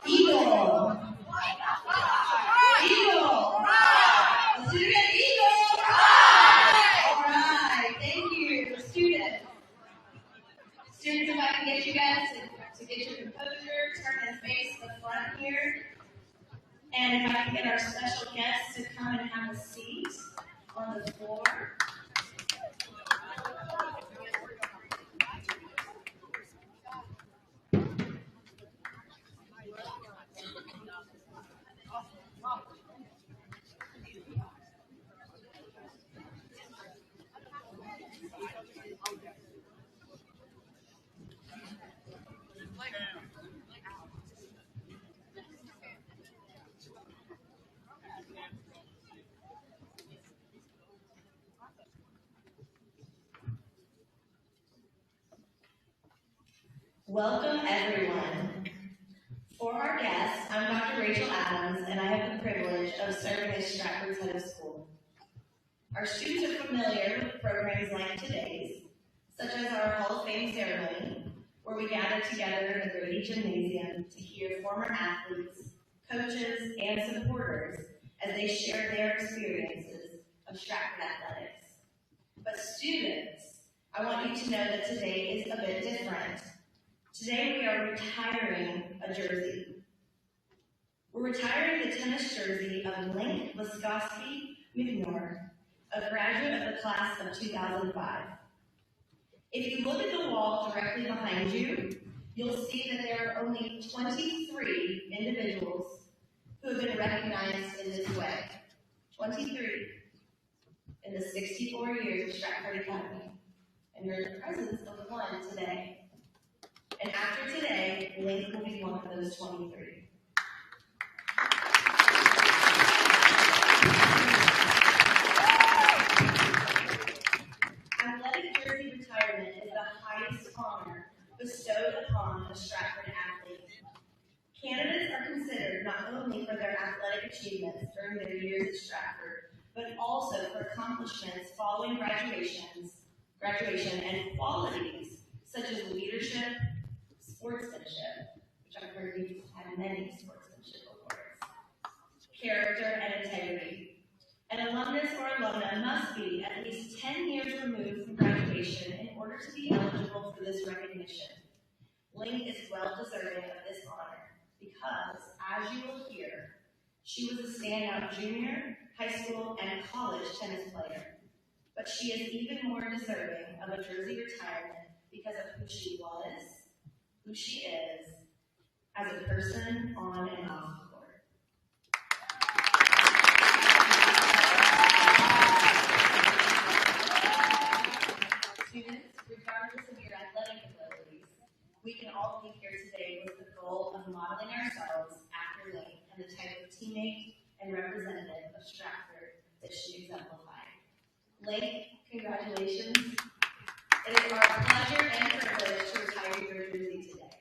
Eagle. Eagle. Let's do it again. Eagle. All right. Thank you, students. Students, if I can get you guys to get your composure, turn and face the front here. And if I can get our special guests to come and have a seat on the floor. Welcome, everyone. For our guests, I'm Dr. Rachel Adams, and I have the privilege of serving as Stratford's head of school. Our students are familiar with programs like today's, such as our Hall of Fame ceremony, where we gather together in the Grady Gymnasium to hear former athletes, coaches, and supporters as they share their experiences of Stratford athletics. But students, I want you to know that today is a bit different. Today we are retiring a jersey. We're retiring the tennis jersey of Leskosky, McNure, a graduate of the class of 2005. If you look at the wall directly behind you, you'll see that there are only 23 individuals who have been recognized in this way. 23 in the 64 years of Stratford Academy. And you're in the presence of one today. And after today, Link will be one of those 23. Athletic jersey retirement is the highest honor bestowed upon a Stratford athlete. Candidates are considered not only for their athletic achievements during their years at Stratford, but also for accomplishments following graduation and qualities such as leadership, sportsmanship, which I've heard you've had many sportsmanship awards, character and integrity. An alumnus or alumna must be at least 10 years removed from graduation in order to be eligible for this recognition. Link is well deserving of this honor because, as you will hear, she was a standout junior, high school, and college tennis player. But she is even more deserving of a jersey retirement because of who she was, who she is, as a person on and off the court. Students, regardless of your athletic abilities, we can all be here today with the goal of modeling ourselves after Link and the type of teammate and representative of Stratford that she exemplified. Link, congratulations. It is our pleasure and privilege to retire your jersey today.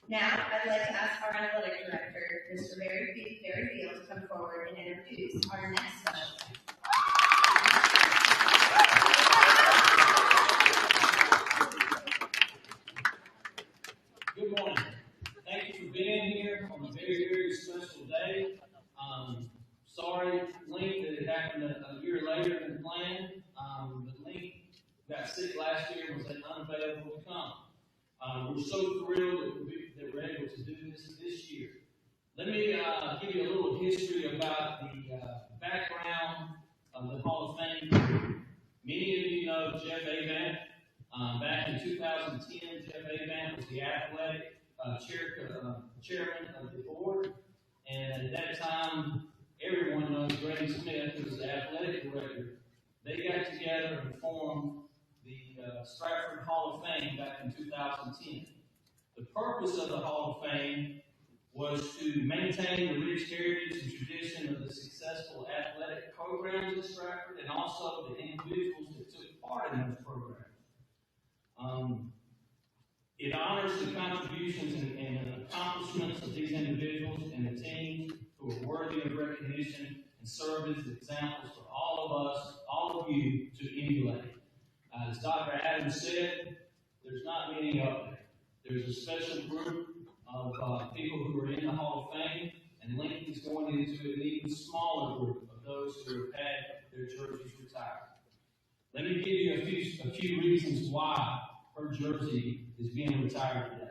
Now, I'd like to ask our athletic director, Mr. Barry Field, to come forward and introduce our next special guest. Good morning. Thank you for being here on a very, very special day. Sorry, Link, that it happened a year later than planned, but Link got sick last year and was unavailable to come. We're so thrilled that we're able to do this year. Let me give you a little history about the background of the Hall of Fame. Many of you know Jeff Avant. Back in 2010, Jeff Avant was the athletic chairman of the board, and at that time, everyone knows Grady Smith, who was the athletic director. They got together and formed the Stratford Hall of Fame back in 2010. The purpose of the Hall of Fame was to maintain the rich heritage and tradition of the successful athletic programs at Stratford and also the individuals that took part in those programs. It honors the contributions and accomplishments of these individuals and the teams who are worthy of recognition and serve as examples for all of us, all of you, to emulate. As Dr. Adams said, there's not many up there. There's a special group of people who are in the Hall of Fame, and Lincoln is going into an even smaller group of those who have had their jerseys retired. Let me give you a few reasons why her jersey is being retired today.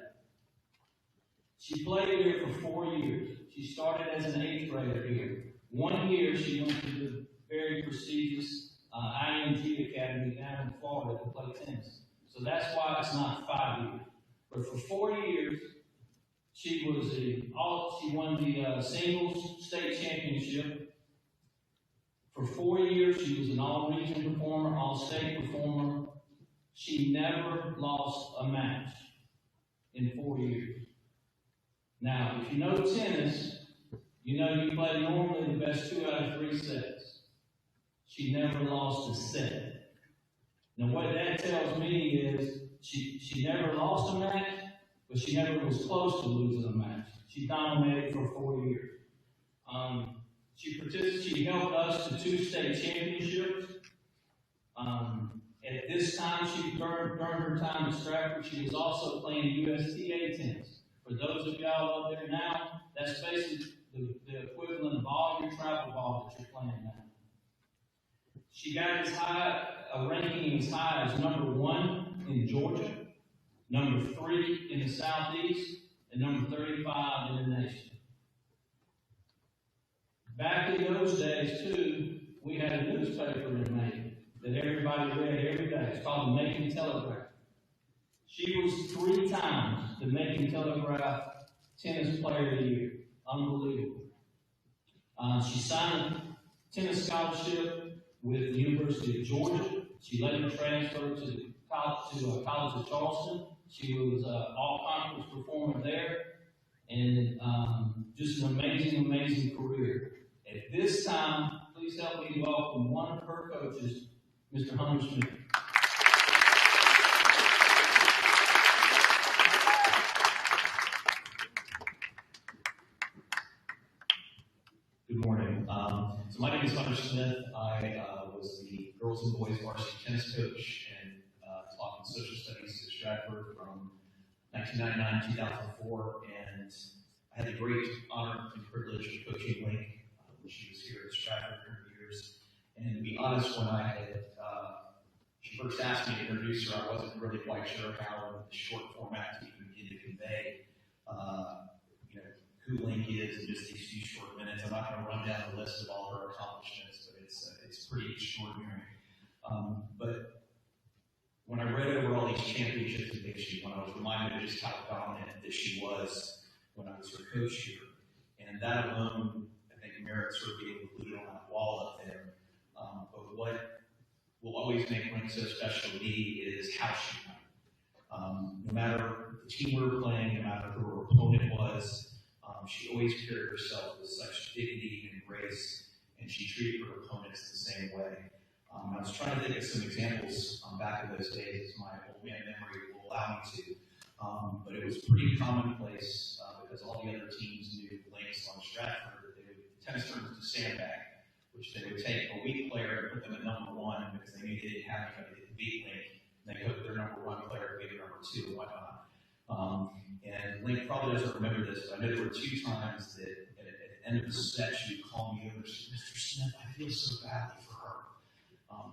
She played here for 4 years. She started as an 8th grader here. 1 year she went to the very prestigious IMG Academy down in Florida to play tennis. So that's why it's not 5 years. But for 4 years, she won the singles state championship. For 4 years, she was an all-region performer, all-state performer. She never lost a match in 4 years. Now, if you know tennis, you know you play normally the best 2 out of 3 sets. She never lost a set. Now, what that tells me is she never lost a match, but she never was close to losing a match. She dominated for 4 years. She helped us to 2 state championships. At this time, during her time at Stratford, she was also playing USTA tennis. For those of y'all up there now, that's basically the equivalent of all your travel ball that you're playing now. She got a ranking as high as number 1 in Georgia, number 3 in the Southeast, and number 35 in the nation. Back in those days, too, we had a newspaper in Macon that everybody read every day. It's called the Macon Telegraph. She was 3 times the Macon Telegraph Tennis Player of the Year. Unbelievable. She signed a tennis scholarship with the University of Georgia. She later transferred to the College of Charleston. She was an all-conference performer there, and just an amazing, amazing career. At this time, please help me welcome one of her coaches, Mr. Hunter Smith. Good morning. So my name is Hunter Smith. I was the girls and boys varsity tennis coach and taught in social studies at Stratford from 1999 to 2004, and I had the great honor and privilege of coaching Link when she was here at Stratford for years. And to be honest, when she first asked me to introduce her, I wasn't really quite sure how in the short format to even begin to convey who Link is in just these few short minutes. I'm not going to run down the list of all her accomplishments, but it's pretty extraordinary. But when I read over all these championships and things she won, I was reminded of just how dominant that she was when I was her coach here. And that alone, I think, merits her being included on that wall up there. But what will always make Link so special to me is how she won. No matter the team we were playing, no matter who her opponent was, she always carried herself with such dignity and grace, and she treated her opponents the same way. I was trying to think of some examples back in those days, as my old man memory will allow me to. But it was pretty commonplace because all the other teams knew Links on Stratford. They would tennis tournaments to sandbag, which they would take a weak player and put them at number 1 because they knew they didn't have anybody that could beat Link. And they put their number 1 player to be their number 2 and whatnot. And Link probably doesn't remember this, but I know there were 2 times that at the end of the set she would call me over and say, "Mr. Smith, I feel so badly for her."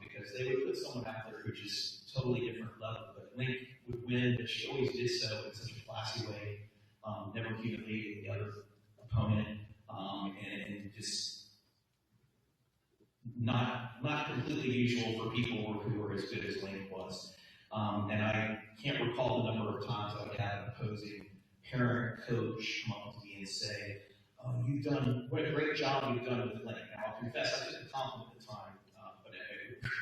Because they would put someone out there who just totally different level. But Link would win, but she always did so in such a classy way, never humiliating the other opponent, and just not completely usual for people who were as good as Link was. And I can't recall the number of times I would have an opposing parent coach come up to me and say, "Oh, what a great job you've done with Link." Now, I'll confess, I took a compliment at the time, but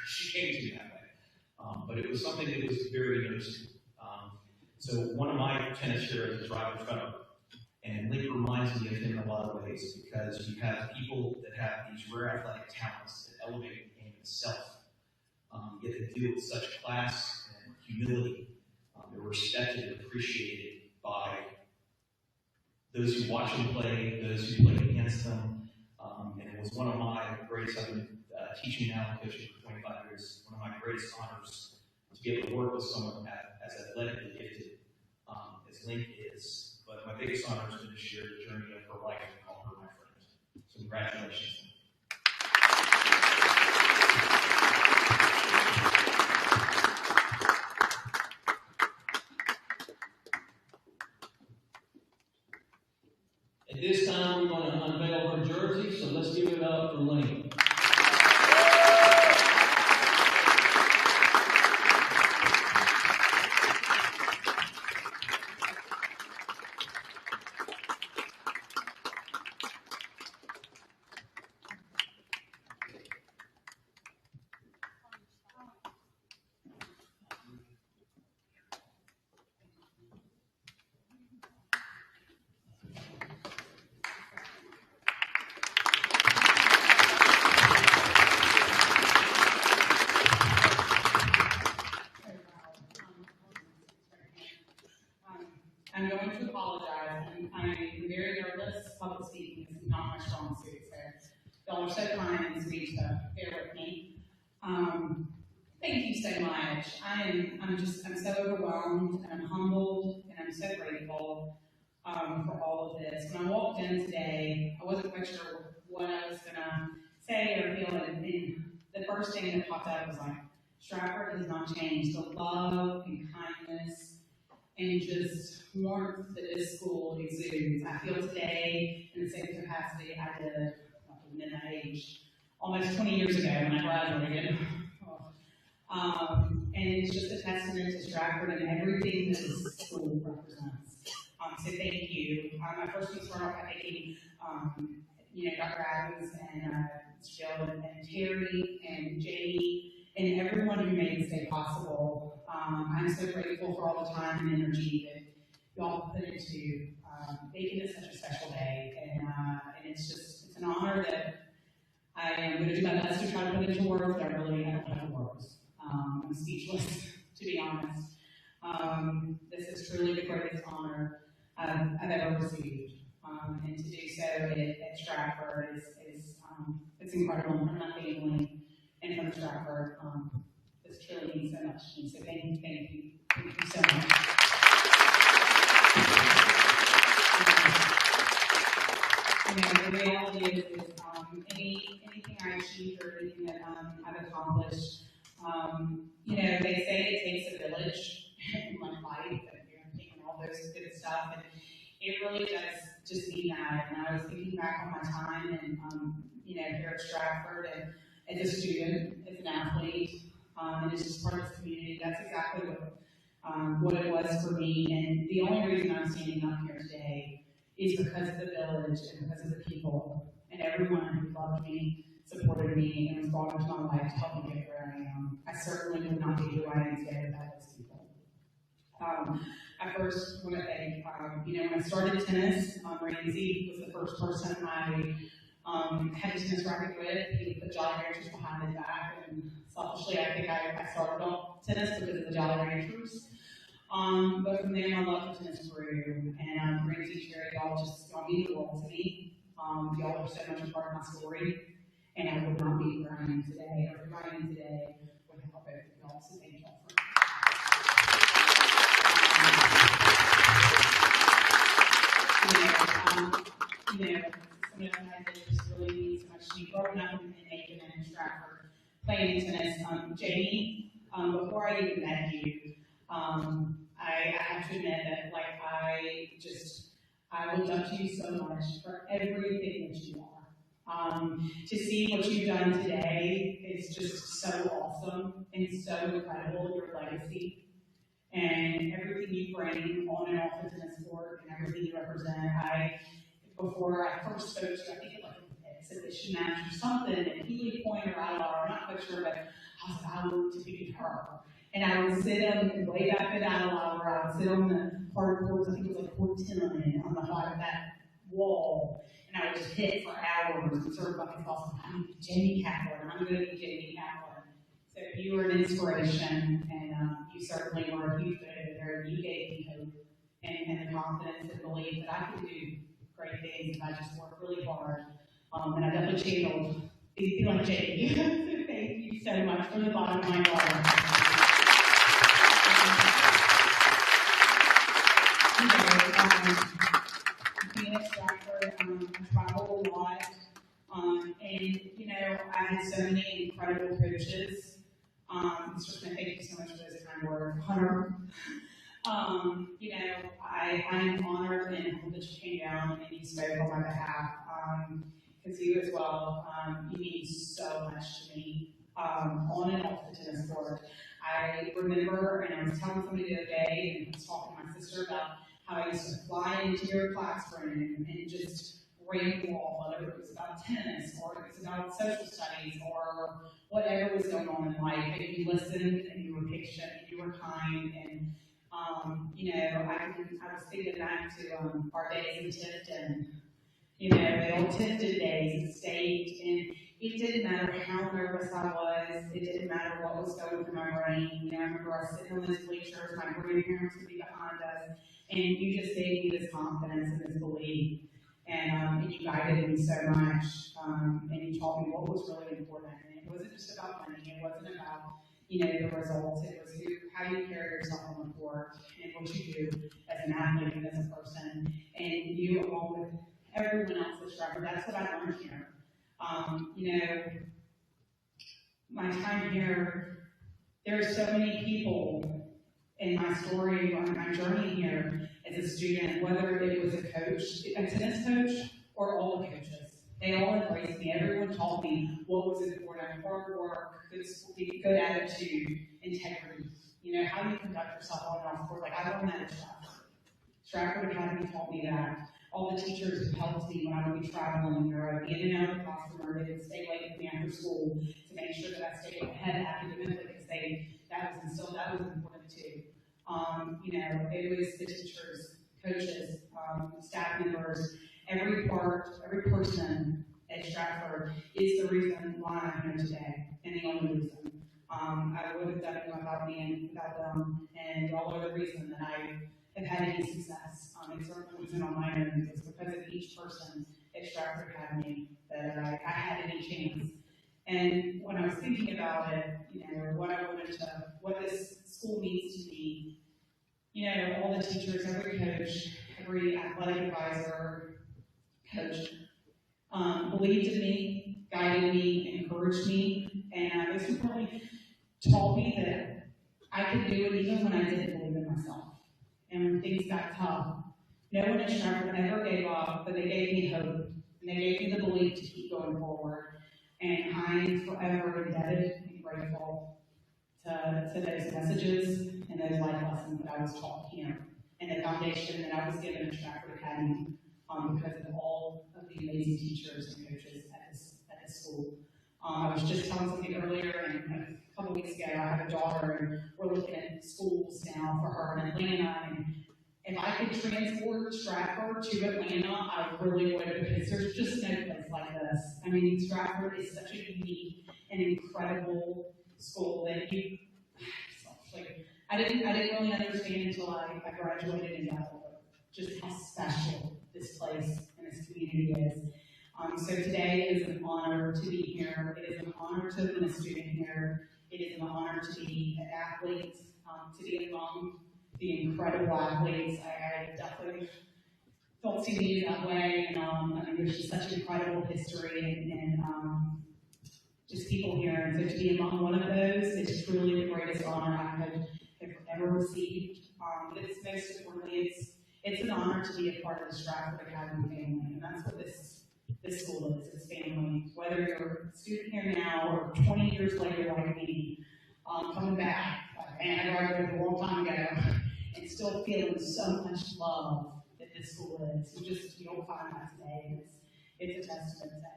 she came to me that way. But it was something that was very interesting. So one of my tennis heroes is Roger Federer, and Link reminds me of him in a lot of ways because you have people that have these rare athletic talents that elevate the game itself, yet they do it with such class and humility. They're respected and appreciated by those who watch them play, those who play against them. And it was one of my greatest, I've been teaching now and coaching for 25 years, one of my greatest honors to be able to work with someone as athletically gifted as Link is. But my biggest honor has been to share the journey of her life and call her my friend. So congratulations. At this time, we're going to unveil her jersey, so let's give it up for Link. I'm going to apologize. I'm very nervous. Public speaking is not my strong suit, so y'all are so kind and sweet to bear with me. Thank you so much. I'm so overwhelmed, and I'm humbled, and I'm so grateful for all of this. When I walked in today, I wasn't quite sure what I was going to say or feel, and the first thing that popped up was like, Stratford has not changed. The love and kindness and just warmth that this school exudes. I feel today in the same capacity I did at that age, almost 20 years ago when I graduated. And it's just a testament to Stratford and everything that this school represents. So thank you. I first want to start off by thanking, Dr. Adams and Jill and Terry and Jamie and everyone who made this day possible. I'm so grateful for all the time and energy that you all put into making this such a special day. And it's an honor that I am going to do my best to try to put into words, but I don't have words. I'm speechless, to be honest. This is truly the greatest honor I've ever received. And to do so at Stratford is it's incredible. I'm not being and from Stratford, this truly means so much to me. So thank you so much. The reality is anything I achieved or anything that I've accomplished, they say it takes a village in my life, and taking all those good stuff, and it really does just mean that. And I was thinking back on my time, and here at Stratford, and as a student, as an athlete, and as just part of this community, that's exactly what it was for me. And the only reason I'm standing up here today is because of the village and because of the people and everyone who loved me, supported me, and was brought into my life to help me get where I am. I certainly would not be who I am today without those people. I first want to thank, when I started tennis, Ramsey was the first person I had a tennis racket with. He put Jolly Ranchers behind his back, and selfishly, I think I started on tennis because of the Jolly Ranchers. But from there, my love for tennis grew, and Ramsey, Terry, y'all mean the world to me. Y'all are so much a part of my story, and I would not be where I am today, or who I am today, without both of y'all. So thank y'all for some of them that just really means so much to me. Growing up in Macon and Stratford, playing tennis, Jamie, before I even met you, I have to admit that, I looked up to you so much for everything that you are. To see what you've done today is just so awesome and so incredible, your legacy, and everything you bring on and off the tennis court and everything you represent. Before I first spoke to you, I think it was an exhibition match or something, and Healy Point or Adelaar, I'm not quite sure, but I was like, I want to be her. And I would sit way back at Adelaar, I would sit on the hard courts, I think it was like court 10 on the height of that wall, and I would just hit for hours and sort of like I'm Jamie Kaplan, and I'm going to be Jamie Kaplan. So you were an inspiration, and you certainly were a huge motivator, and you gave me hope and the confidence and belief that I could do great things, and I just worked really hard. And I definitely channeled people like Jamie. So thank you so much from the bottom of my heart. Being at Stratford, I travel a lot, and I had so many incredible coaches. Certainly, thank you so much for those kind words, Hunter. I'm honored and humbled that you came down and you spoke on my behalf, because you as well, you mean so much to me, on and off the tennis court. I remember, and I was telling somebody the other day, and I was talking to my sister about how I used to fly into your classroom and just ramble on, whether it was about tennis, or it was about social studies, or whatever was going on in life, and you listened, and you were patient, and you were kind, and I was thinking back to our days in Tifton, the old Tifton days, the state, and it didn't matter how nervous I was, it didn't matter what was going through my brain. I remember I was sitting on those bleachers, my grandparents would be behind us, and you just gave me this confidence and this belief, and you guided me so much, and you taught me what was really important, and it wasn't just about money, it wasn't about the results. It was how you carry yourself on the court and what you do as an athlete and as a person. And you, along with everyone else at Stratford, that's what I learned here. My time here, there are so many people in my story, on my journey here as a student, whether it was a coach, a tennis coach, or all the coaches. They all embraced me. Everyone taught me what was important: hard work, good attitude, integrity. How do you conduct yourself on and off court? Like, I learned that at Stratford. Stratford Academy taught me that. All the teachers who helped me when I would be traveling, or I'd be in and out of the classroom, or they would stay late with me after school to make sure that I stayed ahead academically, because that was important too. It was the teachers, coaches, staff members, every person at Stratford is the reason why I'm here today, and the only reason. I would have done it without me and without them, and all are the reason that I have had any success. It certainly wasn't on my own. It was because of each person at Stratford Academy that I had any chance. And when I was thinking about it, what this school means to me, all the teachers, every coach, every athletic advisor, coach, believed in me, guided me, encouraged me, and most importantly, taught me that I could do it even when I didn't believe in myself. And when things got tough, no one at Stratford ever gave up, but they gave me hope, and they gave me the belief to keep going forward. And I'm forever indebted and grateful to those messages and those life lessons that I was taught here, and the foundation that I was given at Stratford Academy, because of all of the amazing teachers and coaches at this school. I was just telling something earlier, and a couple weeks ago, I have a daughter, and we're looking at schools now for her in Atlanta, and if I could transport Stratford to Atlanta, I really would, because there's just no place like this. I mean, Stratford is such a unique and incredible school that I didn't really understand until I graduated in Delaware, just how special this place and this community is. So today it is an honor to be here. It is an honor to have been a student here. It is an honor to be an athlete, to be among the incredible athletes. I definitely don't see me that way. And there's just such incredible history and just people here. And so to be among one of those is truly the greatest honor I have ever received. But it's most importantly, it's an honor to be a part of the Stratford Academy family, and that's what this school is. It's family. Whether you're a student here now or 20 years later like me, coming back, and I graduated a long time ago, and still feeling so much love that this school is. You don't find that today. It's a testament to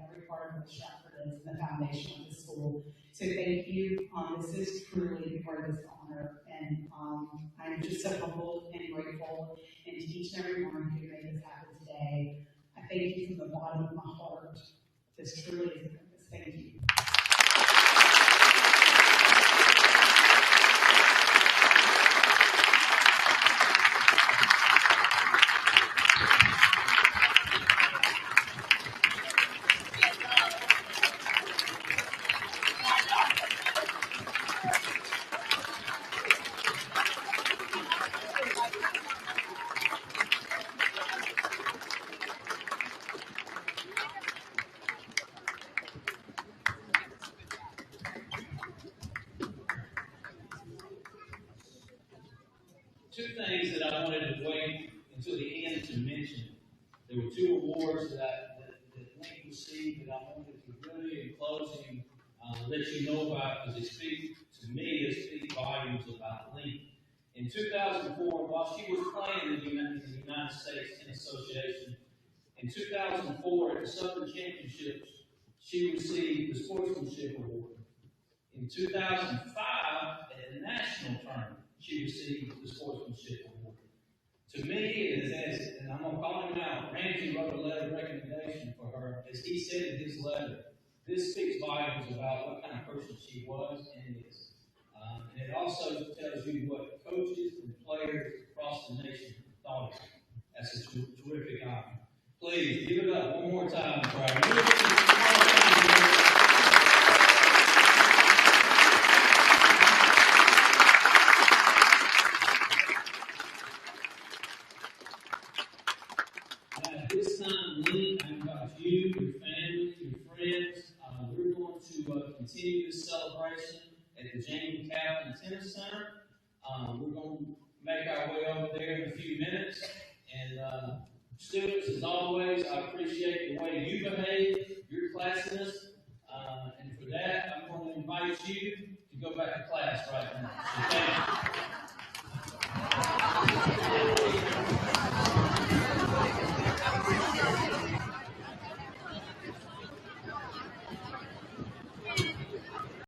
every part of what Stratford is and the foundation of the school. So thank you. This is truly the greatest honor, and I'm just so humbled and grateful, and to each and every one who made this happen today. I thank you from the bottom of my heart. This truly is a purpose. Thank you. two things that I wanted to wait until the end to mention. There were two awards that Link received that I wanted to really, in closing, let you know about, because they speak volumes about Link. In 2004, while she was playing in the United States Tennis Association, in 2004 at the Southern Championships, she received the Sportsmanship Award. In 2005, at the National Tournament, she received the Sportsmanship Award. To me, it is, and I'm going to call him out, Ramsey wrote a letter of recommendation for her. As he said in his letter, this speaks volumes about what kind of person she was and is. And it also tells you what coaches and players across the nation thought of her. That's a terrific honor. Please give it up one more time for our At this time, Lee, I invite you, your family, your friends. We're going to continue this celebration at the Jamie Kaplan Tennis Center. We're going to make our way over there in a few minutes. And students, as always, I appreciate the way you behave, your classiness. And for that, I'm going to invite you to go back to class right now. So thank you.